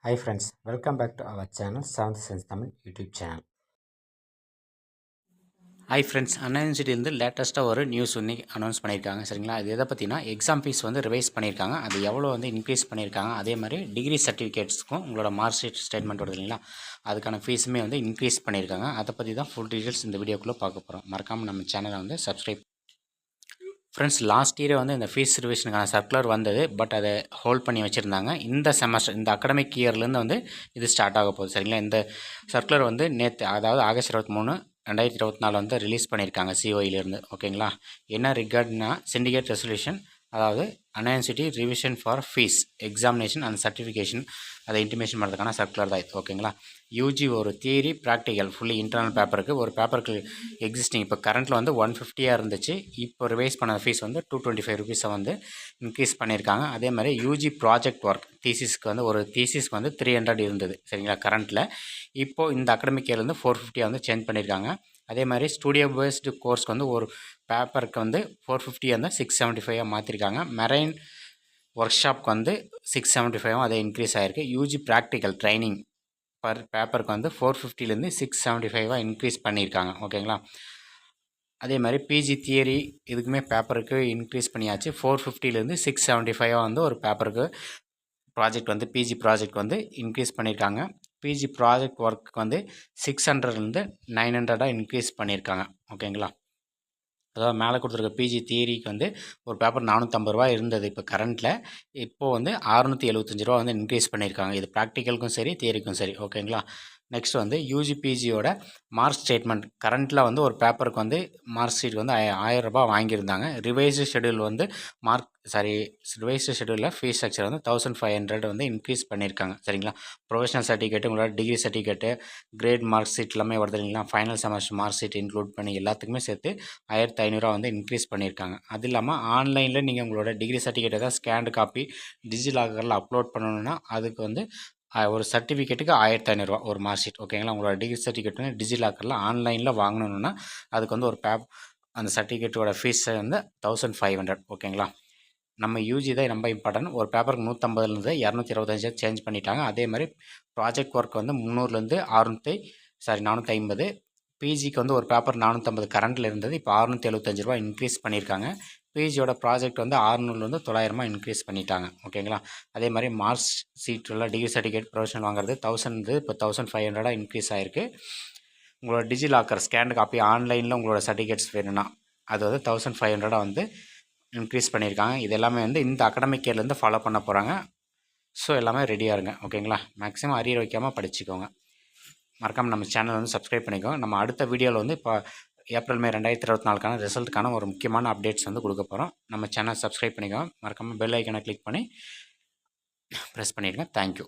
Hi friends, welcome back to our channel 7th Sense Tamil YouTube channel. Hi friends, Anna யூனிவர்சிட்டியிலேருந்து லேட்டஸ்ட்டாக ஒரு news ஒன்று announce பண்ணியிருக்காங்க. சரிங்களா, அது எதை பற்றினா எக்ஸாம் ஃபீஸ் வந்து ரிவைஸ் பண்ணியிருக்காங்க. அது எவ்வளோ வந்து இன்க்ரீஸ் பண்ணியிருக்காங்க. அதே மாதிரி டிகிரி சர்டிஃபிகேட்ஸ்க்கும் உங்களோட மார்க் ஷீட் ஸ்டேட்மெண்ட் வருது இல்லைங்களா, அதுக்கான ஃபீஸுமே வந்து இன்க்ரீஸ் பண்ணியிருக்காங்க. அதை பற்றி தான் ஃபுல் டீட்டெயில்ஸ் இந்த வீடியோக்குள்ளே பார்க்க போகிறோம். மறக்காமல் நம்ம சேனலை வந்து சப்ஸ்கிரைப். ஃப்ரெண்ட்ஸ், லாஸ்ட் இயரே வந்து இந்த ஃபீஸ் ரிவிஷனுக்கான சர்க்குலர் வந்தது. பட் அதை ஹோல்ட் பண்ணி வச்சுருந்தாங்க. இந்த செமஸ்டர், இந்த அகடமிக் இயர்லேருந்து வந்து இது ஸ்டார்ட் ஆக போகுது. சரிங்களா, இந்த சர்க்குலர் வந்து நேற்று, அதாவது ஆகஸ்ட் 23, 2024 வந்து ரிலீஸ் பண்ணியிருக்காங்க சிஓஇலேருந்து. ஓகேங்களா, என்ன ரிகார்ட்னா சிண்டிகேட் ரெசல்யூஷன், அதாவது Anna university revision for fees examination and certification, அதை இன்டிமேஷன் பண்ணுறதுக்கான சர்க்குலர் தான் இது. ஓகேங்களா, யூஜி ஒரு தியரி ப்ராக்டிக்கல் ஃபுல்லி இன்டர்னல் பேப்பருக்கு, ஒரு பேப்பருக்கு எக்ஸிஸ்டிங் இப்போ கரண்ட்டில் வந்து 150 இருந்துச்சு. இப்போ ரிவைஸ் பண்ண ஃபீஸ் வந்து 225 ருபீஸை வந்து இன்க்ரீஸ் பண்ணியிருக்காங்க. அதே மாதிரி யூஜி ப்ராஜெக்ட் ஒர்க் தீசிஸ்க்கு வந்து ஒரு தீசிஸ்க்கு வந்து 300 இருந்தது. சரிங்களா, கரண்ட்டில் இப்போது இந்த அகடமிக் இயர்லேருந்து 450 வந்து சேஞ்ச் பண்ணியிருக்காங்க. அதே மாதிரி ஸ்டூடியோ பேஸ்டு கோர்ஸ்க்கு வந்து ஒரு பேப்பருக்கு வந்து 450 வந்து 675 மாற்றிருக்காங்க. மெரைன் ஒர்க் ஷாப்க்கு வந்து 675 அதே இன்க்ரீஸ் ஆகிருக்கு. யூஜி ப்ராக்டிக்கல் ட்ரைனிங் பர் பேப்பருக்கு வந்து 450லேருந்து 675 இன்க்ரீஸ் பண்ணியிருக்காங்க. ஓகேங்களா, அதே மாதிரி பிஜி தியரி இதுக்குமே பேப்பருக்கு இன்க்ரீஸ் பண்ணியாச்சு. 450லேருந்து 675 வந்து ஒரு பேப்பருக்கு ப்ராஜெக்ட் வந்து பிஜி ப்ராஜெக்ட் வந்து இன்க்ரீஸ் பண்ணியிருக்காங்க. பிஜி ப்ராஜெக்ட் ஒர்க் வந்து 600லேருந்து 900 இன்க்ரீஸ் பண்ணியிருக்காங்க. ஓகேங்களா, அதாவது மேலே கொடுத்துருக்க பிஜி தியரிக்கு வந்து ஒரு பேப்பர் 450 ரூபா இருந்தது. இப்போ கரண்ட்டில் இப்போது வந்து 675 ரூபா வந்து இன்க்ரீஸ் பண்ணியிருக்காங்க. இது ப்ராக்டிக்கலுக்கும் சரி, தியரிக்கும் சரி. ஓகேங்களா, நெக்ஸ்ட் வந்து யூஜிபிஜியோட மார்க் ஸ்டேட்மெண்ட் கரண்ட்டில் வந்து ஒரு பேப்பருக்கு வந்து மார்க் ஷீட் வந்து 1000 ரூபா வாங்கியிருந்தாங்க. ரிவைஸ்டு ஷெடியூல் வந்து ரிவைஸ்டு ஷெடியூலில் ஃபீஸ் ஸ்ட்ரக்சர் வந்து 1500 வந்து இன்க்ரீஸ் பண்ணியிருக்காங்க. சரிங்களா, ப்ரொஃபஷனல் சர்டிஃபிகேட்டு, உங்களோட degree certificate, grade mark sheet எல்லாமே வருது இல்லைங்களா, final semester mark sheet include பண்ணி எல்லாத்துக்குமே சேர்த்து 1500 வந்து இன்க்ரீஸ் பண்ணியிருக்காங்க. அது இல்லாமல் ஆன்லைனில் நீங்கள் உங்களோட டிகிரி சர்டிஃபிகேட்டை தான் ஸ்கேண்டு காப்பி டிஜிலாக்கரில் அப்லோட் பண்ணணுன்னா அதுக்கு வந்து ஒரு சர்டிஃபிகேட்டுக்கு 1500 ஒரு மார்க் ஷீட். ஓகேங்களா, உங்களோட டிகிரி சர்டிஃபிகேட் வந்து டிஜிலாக்கரில் ஆன்லைனில் வாங்கணுன்னா அதுக்கு வந்து ஒரு அந்த சர்டிஃபிகேட்டோட ஃபீஸ் வந்து 1500. ஓகேங்களா, நம்ம யூஜி தான் ரொம்ப இம்பார்ட்டன்ட். ஒரு பேப்பருக்கு 150லேருந்து 225 சேஞ்ச் பண்ணிட்டாங்க. அதே மாதிரி ப்ராஜெக்ட் ஒர்க் வந்து 300லேருந்து 450. பிஜிக்கு வந்து ஒரு பேப்பர் 450 கரண்ட்டில் இருந்தது. இப்போ 675 ரூபா இன்க்ரீஸ் பண்ணியிருக்காங்க. பிஜியோட ப்ராஜெக்ட் வந்து 600லேருந்து 900 இன்க்ரீஸ் பண்ணிட்டாங்க. ஓகேங்களா, அதே மாதிரி மார்க்ஸ் சீட்டில் டிகிரி சர்டிஃபிகேட் ப்ரொஃபஷனல் வாங்குறது 1000 இப்போ 1500 இன்க்ரீஸ் ஆகிருக்கு. உங்களோட டிஜிலாக்கர் ஸ்கேன் காப்பி ஆன்லைனில் உங்களோட சர்டிஃபிகேட்ஸ் வேணும்னா அது வந்து 1500 வந்து இன்க்ரீஸ் பண்ணியிருக்காங்க. இது எல்லாமே வந்து இந்த அகடமிக் இயர்லேருந்து ஃபாலோ பண்ண போகிறாங்க. ஸோ எல்லாமே ரெடியாக இருங்க. ஓகேங்களா, மேக்ஸிமம் அரியர் வைக்காமல் படிச்சுக்கோங்க. மறக்காமல் நம்ம சேனல் வந்து சப்ஸ்கிரைப் பண்ணிக்கோங்க. நம்ம அடுத்த வீடியோவில் வந்து இப்போ ஏப்ரல் மே 2024 ரிசல்ட்டுக்கான ஒரு முக்கியமான அப்டேட்ஸ் வந்து கொடுக்க போகிறோம். நம்ம சேனல் சப்ஸ்கிரைப் பண்ணிக்கோங்க. மறக்காமல் பெல் ஐக்கனை கிளிக் பண்ணி ப்ரெஸ் பண்ணிடுங்க. தேங்க்யூ.